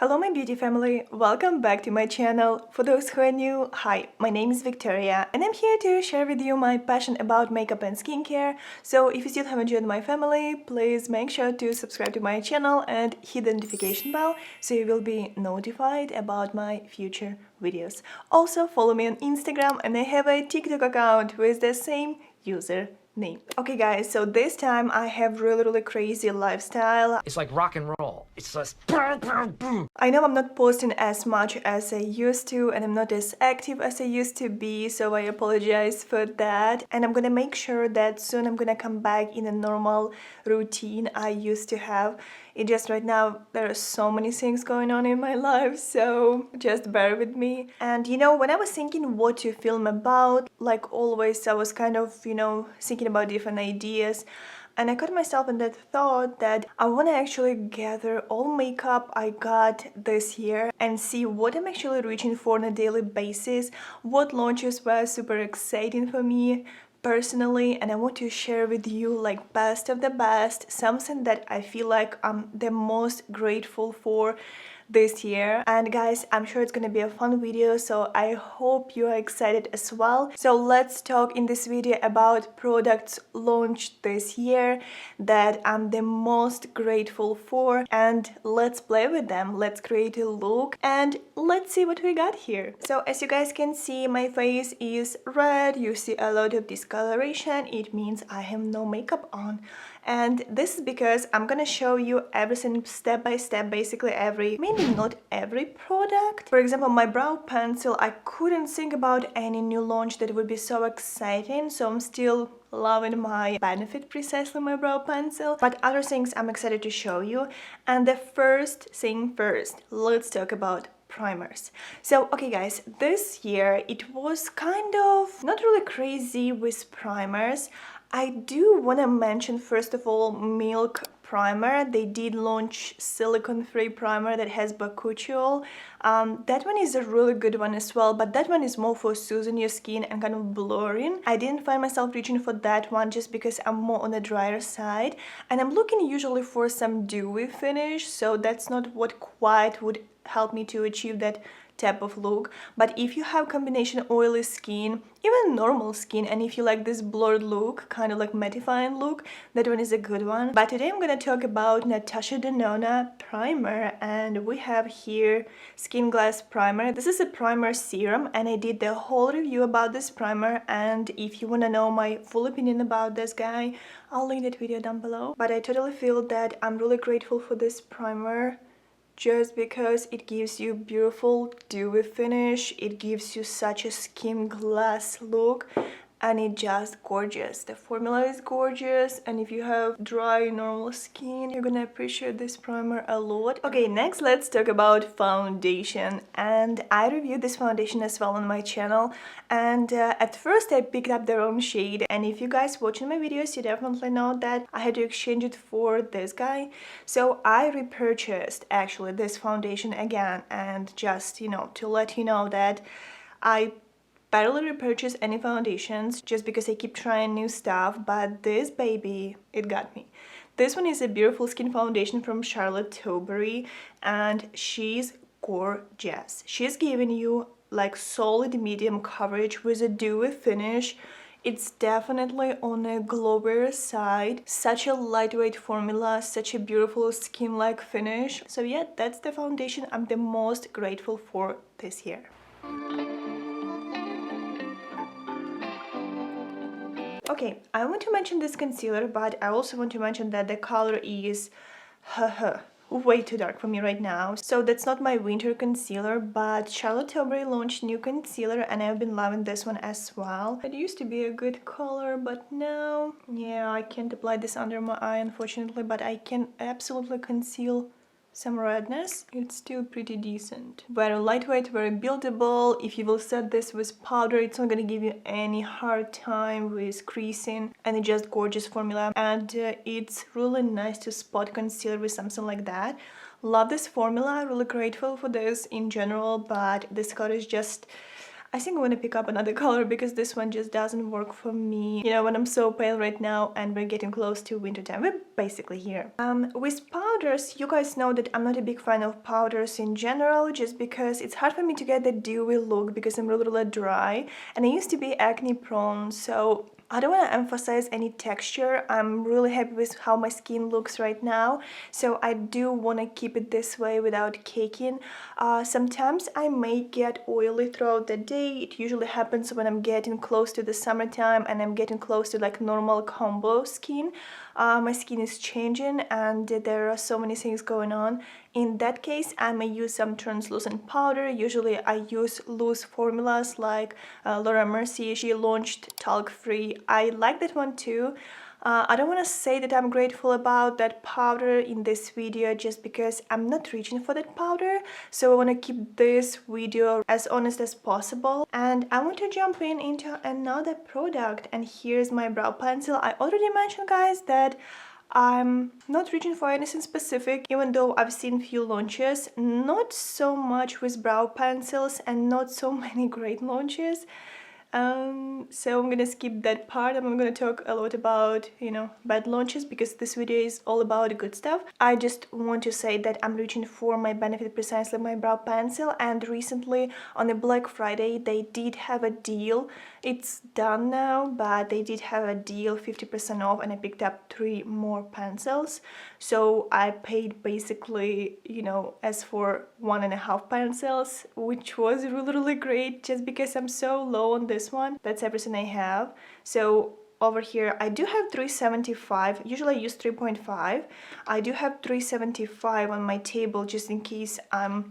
Hello my beauty family, welcome back to my channel. For those who are new, hi, my name is Victoria and I'm here to share with you my passion about makeup and skincare. So if you still haven't joined my family, please make sure to subscribe to my channel and hit the notification bell so you will be notified about my future videos. Also follow me on Instagram and I have a TikTok account with the same username. Okay guys, so this time I have really crazy lifestyle. It's like rock and roll. It's just I know I'm not posting as much as I used to and I'm not as active as I used to be, so I apologize for that. And I'm gonna make sure that soon I'm gonna come back in a normal routine I used to have. It just right now there are so many things going on in my life, so just bear with me. And you know, when I was thinking what to film about, like always I was kind of, thinking about different ideas. And I caught myself in that thought that I want to actually gather all makeup I got this year and see what I'm actually reaching for on a daily basis, what launches were super exciting for me personally, and I want to share with you like best of the best, something that I feel like I'm the most grateful for this year. And guys, I'm sure it's gonna be a fun video, so I hope you are excited as well. So let's talk in this video about products launched this year that I'm the most grateful for, and let's play with them, let's create a look and let's see what we got here. So as you guys can see, my face is red, you see a lot of discoloration, it means I have no makeup on. And this is because I'm gonna show you everything step by step, basically maybe not every product. For example, my brow pencil, I couldn't think about any new launch that would be so exciting, so I'm still loving my Benefit Precisely My Brow Pencil, but other things I'm excited to show you. And the first thing first, let's talk about primers. So okay guys, this year it was kind of not really crazy with primers. I do want to mention first of all Milk primer. They did launch silicone-free primer that has bakuchiol. That one is a really good one as well, but that one is more for soothing your skin and kind of blurring. I didn't find myself reaching for that one just because I'm more on the drier side and I'm looking usually for some dewy finish, so that's not what quite would help me to achieve that type of look. But if you have combination oily skin, even normal skin, and if you like this blurred look, kind of like mattifying look, that one is a good one. But today I'm gonna talk about Natasha Denona primer, and we have here Skin Glass primer. This is a primer serum and I did the whole review about this primer, and if you want to know my full opinion about this guy, I'll link that video down below. But I totally feel that I'm really grateful for this primer just because it gives you beautiful dewy finish, it gives you such a skin glass look, and it's just gorgeous. The formula is gorgeous, and if you have dry normal skin, you're gonna appreciate this primer a lot. Okay, next let's talk about foundation, and I reviewed this foundation as well on my channel, and at first I picked up the wrong shade, and if you guys watching my videos, you definitely know that I had to exchange it for this guy. So I repurchased actually this foundation again, and just to let you know that I barely repurchase any foundations just because I keep trying new stuff, but this baby, it got me. This one is a beautiful skin foundation from Charlotte Tilbury, and she's gorgeous. She's giving you like solid medium coverage with a dewy finish. It's definitely on a glowier side. Such a lightweight formula, such a beautiful skin-like finish. So yeah, that's the foundation I'm the most grateful for this year. Okay, I want to mention this concealer, but I also want to mention that the color is way too dark for me right now. So that's not my winter concealer, but Charlotte Tilbury launched new concealer and I've been loving this one as well. It used to be a good color, but now, yeah, I can't apply this under my eye unfortunately, but I can absolutely conceal some redness. It's still pretty decent. Very lightweight, very buildable. If you will set this with powder, it's not gonna give you any hard time with creasing, and it's just gorgeous formula, and it's really nice to spot concealer with something like that. Love this formula, really grateful for this in general, but this color is just, I think I'm gonna pick up another color because this one just doesn't work for me. You know, when I'm so pale right now and we're getting close to winter time. We're basically here. With powders, you guys know that I'm not a big fan of powders in general, just because it's hard for me to get the dewy look because I'm really dry and I used to be acne prone, so I don't want to emphasize any texture. I'm really happy with how my skin looks right now, so I do want to keep it this way without caking. Sometimes I may get oily throughout the day. It usually happens when I'm getting close to the summertime and I'm getting close to like normal combo skin. My skin is changing and there are so many things going on. In that case, I may use some translucent powder. Usually I use loose formulas like Laura Mercier. She launched talc free. I like that one too. I don't want to say that I'm grateful about that powder in this video just because I'm not reaching for that powder, so I want to keep this video as honest as possible. And I want to jump into another product, and here's my brow pencil. I already mentioned, guys, that I'm not reaching for anything specific, even though I've seen few launches, not so much with brow pencils and not so many great launches. So I'm gonna skip that part. I'm gonna talk a lot about, you know, bad launches because this video is all about good stuff. I just want to say that I'm reaching for my Benefit Precisely my brow pencil, and recently on a Black Friday they did have a deal. It's done now, but they did have a deal, 50% off, and I picked up 3 more pencils. So I paid basically, you know, as for 1.5 pencils, which was really great just because I'm so low on this one. That's everything I have. So over here I do have 375. Usually I use 3.5. I do have 375 on my table just in case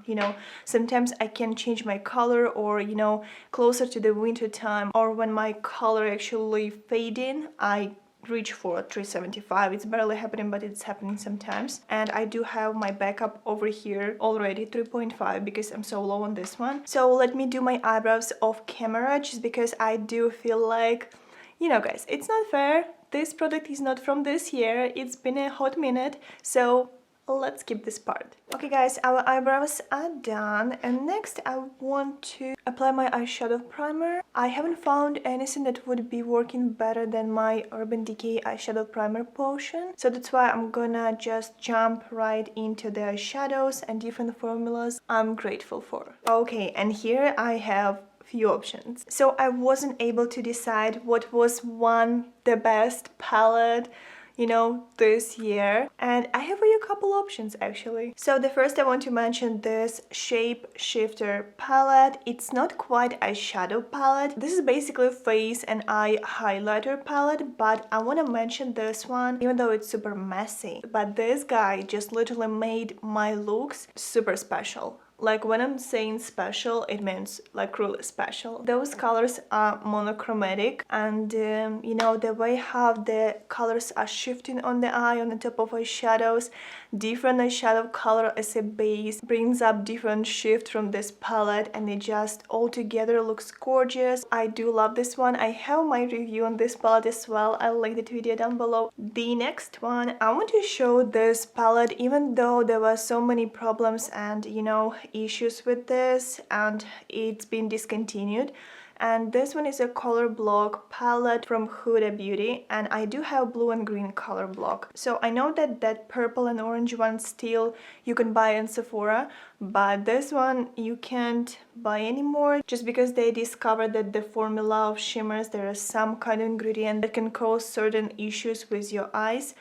you know, sometimes I can change my color, or you know, closer to the winter time, or when my color actually fading, I reach for 375. It's barely happening, but it's happening sometimes. And I do have my backup over here already, 3.5, because I'm so low on this one. So let me do my eyebrows off camera, just because I do feel like, you know, guys, it's not fair. This product is not from this year. It's been a hot minute, so let's skip this part. Okay guys, our eyebrows are done, and next I want to apply my eyeshadow primer. I haven't found anything that would be working better than my Urban Decay eyeshadow primer potion, so that's why I'm gonna just jump right into the eyeshadows and different formulas I'm grateful for. Okay, and here I have few options. So I wasn't able to decide what was the best palette, you know, this year, and I have a couple options actually. So the first I want to mention this Shape Shifter palette. It's not quite eyeshadow palette. This is basically a face and eye highlighter palette, but I want to mention this one even though it's super messy. But this guy just literally made my looks super special. Like when I'm saying special, it means like really special. Those colors are monochromatic, and you know, the way how the colors are shifting on the eye, on the top of eyeshadows, different eyeshadow color as a base brings up different shift from this palette, and it just all together looks gorgeous. I do love this one. I have my review on this palette as well. I'll link the video down below. The next one, I want to show this palette, even though there were so many problems and, you know, issues with this, and it's been discontinued. And this one is a color block palette from Huda Beauty, and I do have blue and green color block. So I know that purple and orange one still you can buy in Sephora, but this one you can't buy anymore just because they discovered that the formula of shimmers, there is some kind of ingredient that can cause certain issues with your eyes.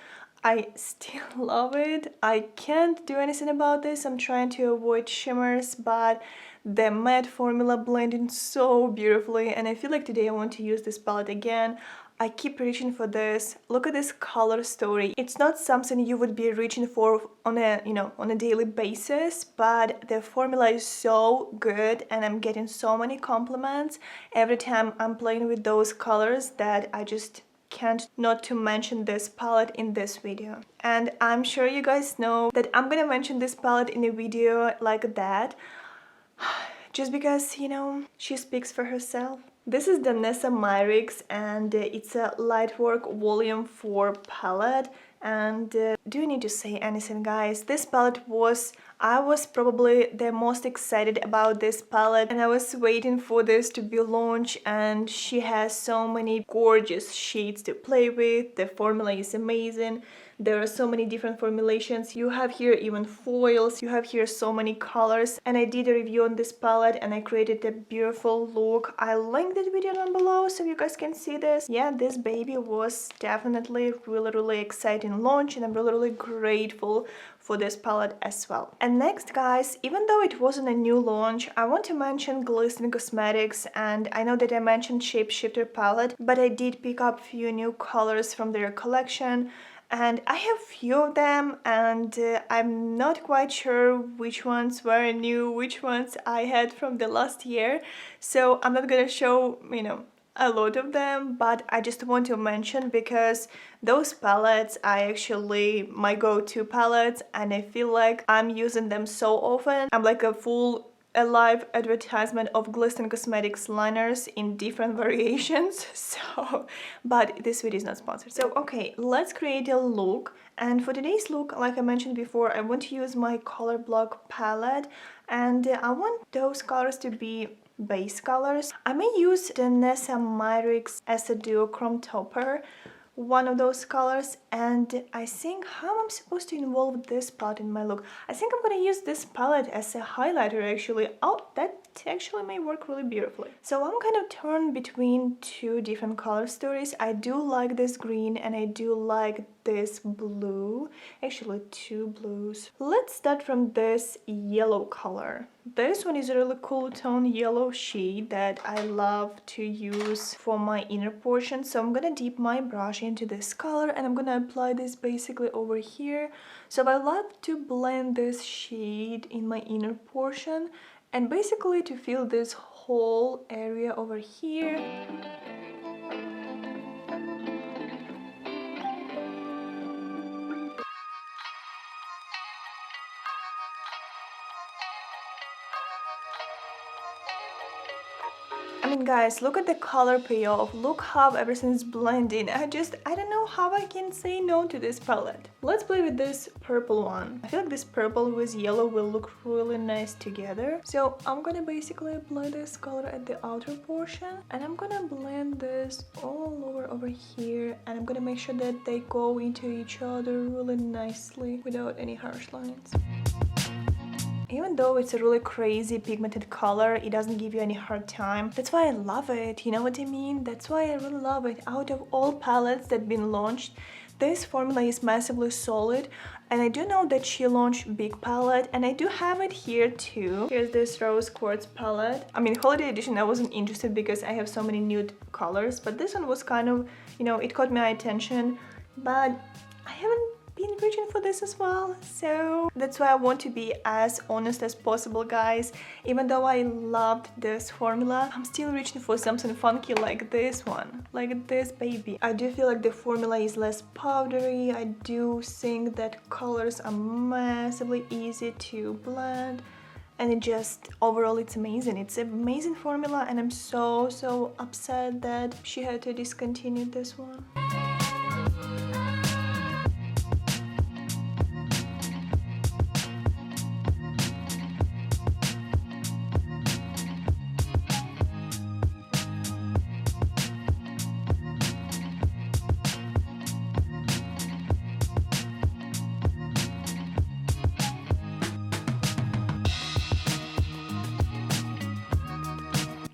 I still love it. I can't do anything about this. I'm trying to avoid shimmers, but the matte formula blending so beautifully, and I feel like today I want to use this palette again. I keep reaching for this. Look at this color story. It's not something you would be reaching for on a, you know, on a daily basis, but the formula is so good and I'm getting so many compliments every time I'm playing with those colors that I just can't not to mention this palette in this video. And I'm sure you guys know that I'm gonna mention this palette in a video like that just because, you know, she speaks for herself. This is the Nessa Myricks, and it's a Lightwork Volume 4 palette. And do you need to say anything, guys? This palette was I was probably the most excited about this palette, and I was waiting for this to be launched, and she has so many gorgeous shades to play with. The formula is amazing. There are so many different formulations. You have here even foils, you have here so many colors, and I did a review on this palette and I created a beautiful look. I linked this video down below so you guys can see this. Yeah, this baby was definitely really exciting launch, and I'm really grateful for this palette as well. And next, guys, even though it wasn't a new launch, I want to mention Glistening Cosmetics, and I know that I mentioned Shapeshifter palette, but I did pick up few new colors from their collection. And I have few of them, and I'm not quite sure which ones were new, which ones I had from the last year. So I'm not gonna show, a lot of them, but I just want to mention because those palettes are actually my go-to palettes, and I feel like I'm using them so often. I'm like a live advertisement of Glistening Cosmetics liners in different variations. So, but this video is not sponsored. So okay, let's create a look. And for today's look, like I mentioned before, I want to use my color block palette, and I want those colors to be base colors. I may use the Nessa Myricks as a duochrome topper, one of those colors, and I think how I'm supposed to involve this palette in my look. I think I'm gonna use this palette as a highlighter actually. Oh, that actually may work really beautifully. So I'm kind of torn between two different color stories. I do like this green and I do like this blue, actually two blues. Let's start from this yellow color. This one is a really cool tone yellow shade that I love to use for my inner portion. So I'm gonna dip my brush into this color and I'm gonna apply this basically over here. So I love to blend this shade in my inner portion and basically to fill this whole area over here. I mean, guys, look at the color payoff. Look how everything is blending. I don't know how I can say no to this palette. Let's play with this purple one. I feel like this purple with yellow will look really nice together. So I'm gonna basically apply this color at the outer portion, and I'm gonna blend this all over here, and I'm gonna make sure that they go into each other really nicely without any harsh lines. Even though it's a really crazy pigmented color, it doesn't give you any hard time. That's why I love it, you know what I mean? That's why I really love it. Out of all palettes that have been launched, this formula is massively solid. And I do know that she launched big palette, and I do have it here too. Here's this rose quartz palette. I mean, holiday edition I wasn't interested because I have so many nude colors, but this one was kind of, it caught my attention, but I haven't been reaching for this as well, so that's why I want to be as honest as possible, guys. Even though I loved this formula, I'm still reaching for something funky like this one, like this baby. I do feel like the formula is less powdery. I do think that colors are massively easy to blend, and it just overall it's amazing. It's an amazing formula, and I'm so upset that she had to discontinue this one.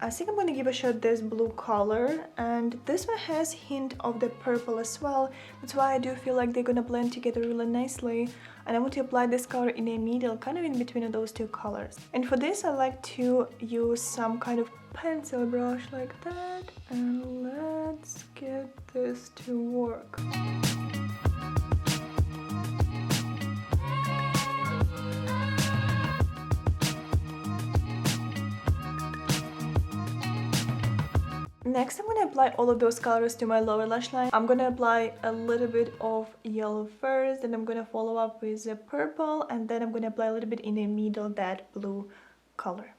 I think I'm gonna give a shot this blue color, and this one has hint of the purple as well. That's why I do feel like they're gonna blend together really nicely. And I want to apply this color in the middle, kind of in between of those two colors. And for this I like to use some kind of pencil brush like that, and let's get this to work. Next, I'm gonna apply all of those colors to my lower lash line. I'm gonna apply a little bit of yellow first, then I'm gonna follow up with a purple, and then I'm gonna apply a little bit in the middle, that blue color.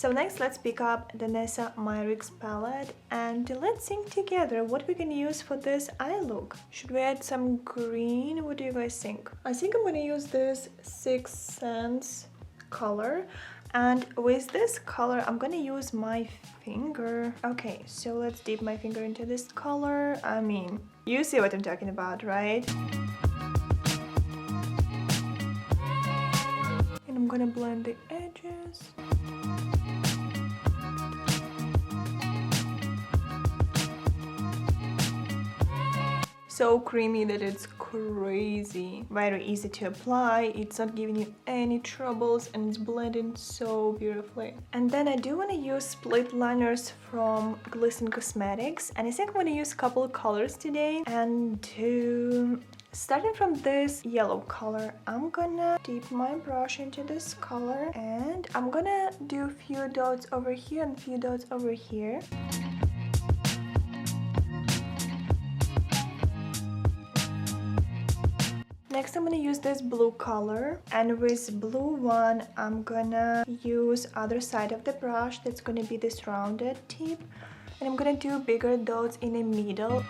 So next, let's pick up the Nessa Myricks palette and let's think together what we can use for this eye look. Should we add some green? What do you guys think? I think I'm gonna use this Sixth Sense color, and with this color I'm gonna use my finger. Okay, so let's dip my finger into this color. I mean, you see what I'm talking about, right? And I'm gonna blend the edges. So creamy that it's crazy. Very easy to apply, it's not giving you any troubles, and it's blending so beautifully. And then I do want to use split liners from Glisten Cosmetics, and I think I'm going to use a couple of colors today. And starting from this yellow color, I'm gonna dip my brush into this color, and I'm gonna do a few dots over here and a few dots over here. Next, I'm gonna use this blue color, and with blue one, I'm gonna use other side of the brush. That's gonna be this rounded tip, and I'm gonna do bigger dots in the middle.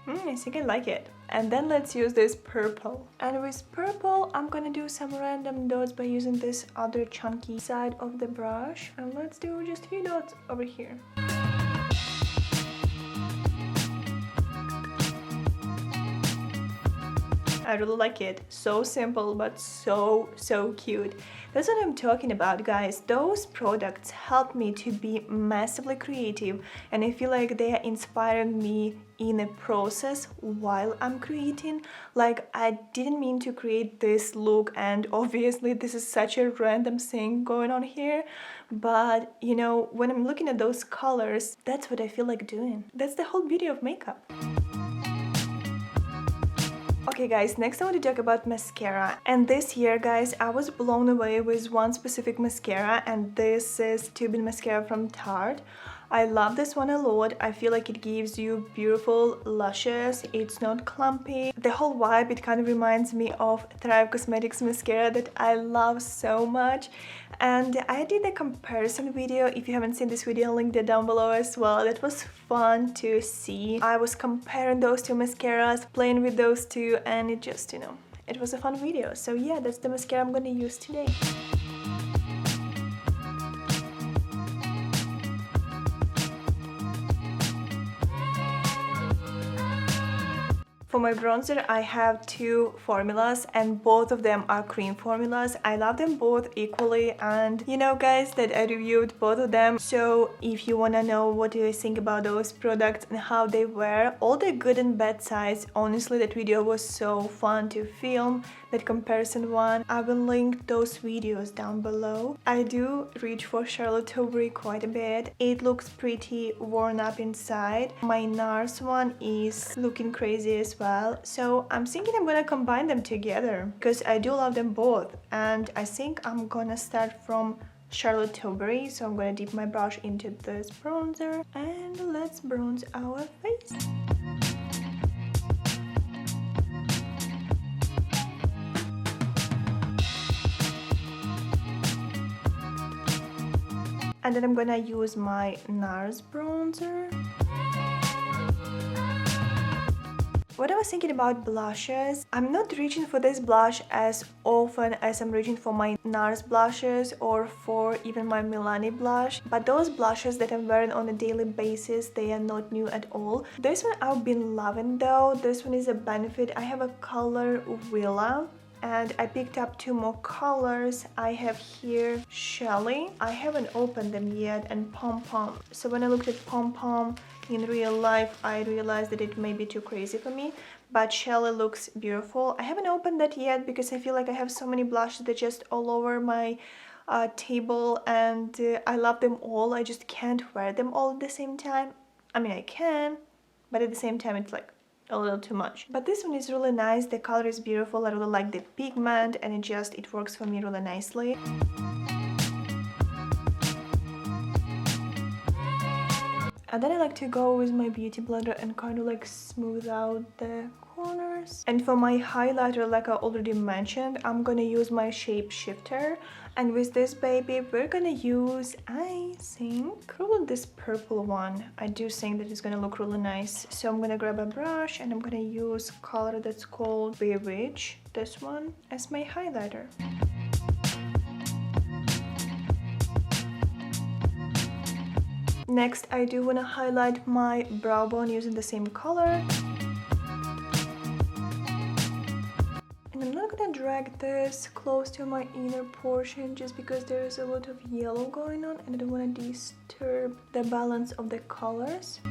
I think I like it. And then let's use this purple. And with purple, I'm gonna do some random dots by using this other chunky side of the brush. And let's do just a few dots over here. I really like it. So simple, but so cute. That's what I'm talking about, guys. Those products help me to be massively creative, and I feel like they are inspiring me in a process while I'm creating. Like, I didn't mean to create this look, and obviously this is such a random thing going on here, but you know, when I'm looking at those colors, that's what I feel like doing. That's the whole beauty of makeup. Okay guys, next I want to talk about mascara. And this year, guys, I was blown away with one specific mascara, and this is Tubing Mascara from Tarte. I love this one a lot. I feel like it gives you beautiful lashes. It's not clumpy. The whole vibe, it kind of reminds me of Thrive Cosmetics mascara that I love so much. And I did a comparison video. If you haven't seen this video, I'll link it down below as well. That was fun to see. I was comparing those two mascaras, playing with those two, and it just, you know, it was a fun video. So yeah, that's the mascara I'm gonna use today. For my bronzer, I have two formulas, and both of them are cream formulas. I love them both equally, and you know, guys, that I reviewed both of them. So if you wanna know what do I think about those products and how they were, all the good and bad sides, honestly, that video was so fun to film, that comparison one. I will link those videos down below. I do reach for Charlotte Tilbury quite a bit. It looks pretty worn up inside. My NARS one is looking crazy as well. So I'm thinking I'm gonna combine them together because I do love them both. And I think I'm gonna start from Charlotte Tilbury. So I'm gonna dip my brush into this bronzer and let's bronze our face. And then I'm gonna use my NARS bronzer. What I was thinking about blushes, I'm not reaching for this blush as often as I'm reaching for my NARS blushes or for even my Milani blush, but those blushes that I'm wearing on a daily basis, they are not new at all. This one I've been loving though. This one is a Benefit. I have a color Villa, and I picked up two more colors. I have here Shelly. I haven't opened them yet, and Pom Pom. So when I looked at Pom Pom in real life, I realized that it may be too crazy for me, but Shelly looks beautiful. I haven't opened that yet because I feel like I have so many blushes that just all over my table, and I love them all. I just can't wear them all at the same time. I mean, I can, but at the same time it's like a little too much. But this one is really nice. The color is beautiful. I really like the pigment, and it works for me really nicely. And then I like to go with my beauty blender and kind of like smooth out the corners. And for my highlighter, like I already mentioned, I'm gonna use my shape shifter. And with this baby, we're gonna use, I think, probably this purple one. I do think that it's gonna look really nice. So I'm gonna grab a brush and I'm gonna use color that's called Bewitch, this one, as my highlighter. Next, I do want to highlight my brow bone using the same color. And I'm not gonna drag this close to my inner portion just because there is a lot of yellow going on and I don't want to disturb the balance of the colors.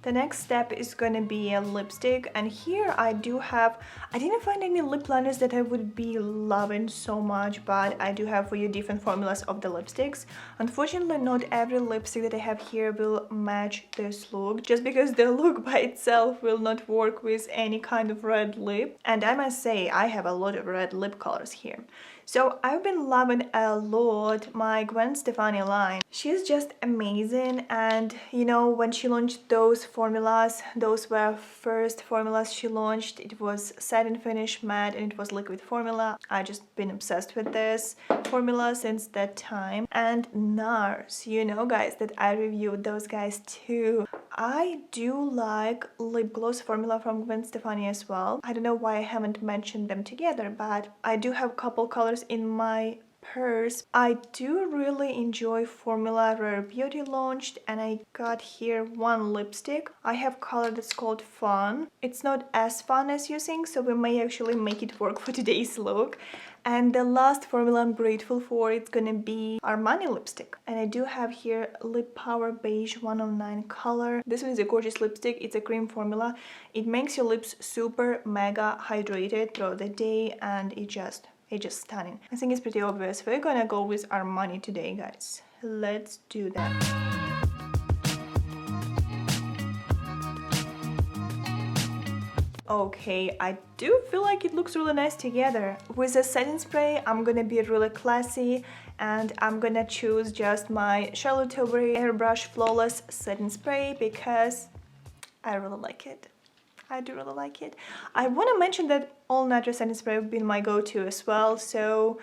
The next step is gonna be a lipstick, and here I didn't find any lip liners that I would be loving so much, but I do have for you different formulas of the lipsticks. Unfortunately, not every lipstick that I have here will match this look, just because the look by itself will not work with any kind of red lip. And I must say, I have a lot of red lip colors here. So I've been loving a lot my Gwen Stefani line. She's just amazing, and you know, when she launched those formulas, those were first formulas she launched. It was satin finish matte and it was liquid formula. I just been obsessed with this formula since that time. And NARS, you know guys that I reviewed those guys too. I do like lip gloss formula from Gwen Stefani as well. I don't know why I haven't mentioned them together, but I do have a couple colors in my purse. I do really enjoy formula Rare Beauty launched, and I got here one lipstick. I have color that's called Fun. It's not as fun as you think, so we may actually make it work for today's look. And the last formula I'm grateful for, it's gonna be Armani lipstick. And I do have here Lip Power Beige 109 color. This one is a gorgeous lipstick. It's a cream formula. It makes your lips super mega hydrated throughout the day, and it's just stunning. I think it's pretty obvious. We're gonna go with Armani today, guys. Let's do that. Okay, I do feel like it looks really nice together. With a setting spray, I'm gonna be really classy and I'm gonna choose just my Charlotte Tilbury Airbrush Flawless setting spray because I really like it. I do really like it. I want to mention that all natural setting spray have been my go-to as well, so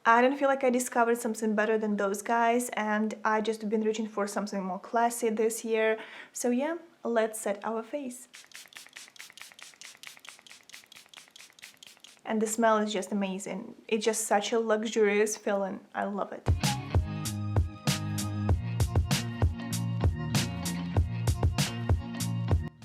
I don't feel like I discovered something better than those guys, and I just been reaching for something more classy this year. So yeah, let's set our face. And the smell is just amazing. It's just such a luxurious feeling. I love it.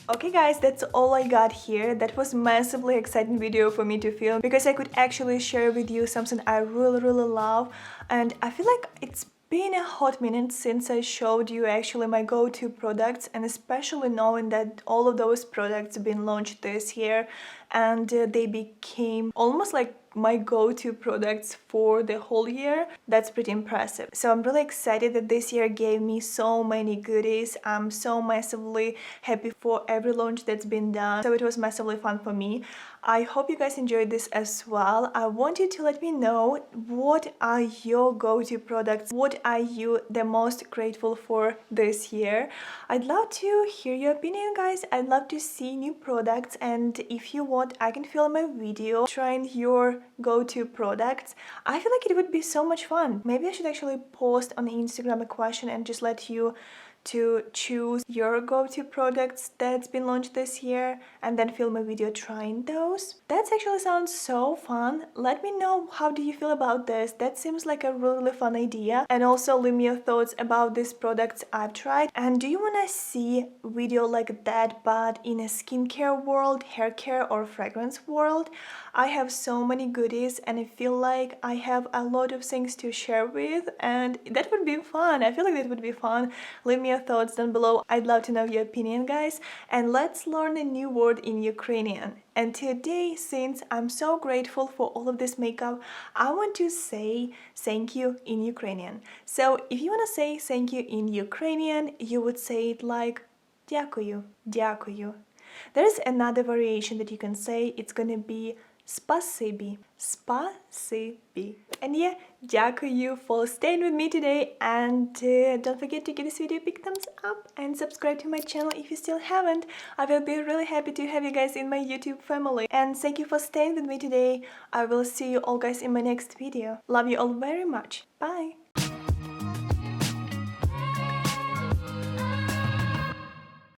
Okay guys, that's all I got here. That was massively exciting video for me to film because I could actually share with you something I really love, and I feel like it's been a hot minute since I showed you actually my go-to products, and especially knowing that all of those products have been launched this year and they became almost like my go-to products for the whole year. That's pretty impressive. So I'm really excited that this year gave me so many goodies. I'm so massively happy for every launch that's been done. So it was massively fun for me. I hope you guys enjoyed this as well. I want you to let me know what are your go-to products, what are you the most grateful for this year. I'd love to hear your opinion, guys. I'd love to see new products, and if you want, I can film a video trying your go-to products. I feel like it would be so much fun. Maybe I should actually post on Instagram a question and just let you to choose your go-to products that's been launched this year and then film a video trying those. That actually sounds so fun. Let me know how do you feel about this. That seems like a really fun idea. And also leave me your thoughts about these products I've tried. And do you want to see a video like that but in a skincare world, hair care or fragrance world? I have so many goodies and I feel like I have a lot of things to share with, and that would be fun. I feel like that would be fun. Leave me your thoughts down below. I'd love to know your opinion, guys. And let's learn a new word in Ukrainian. And today, since I'm so grateful for all of this makeup, I want to say thank you in Ukrainian. So if you want to say thank you in Ukrainian, you would say it like дякую, дякую. There's another variation that you can say. It's gonna be Спасибі. Спасибі. And yeah, дякую for staying with me today, and don't forget to give this video a big thumbs up and subscribe to my channel if you still haven't. I will be really happy to have you guys in my YouTube family, and thank you for staying with me today. I will see you all guys in my next video. Love you all very much. Bye.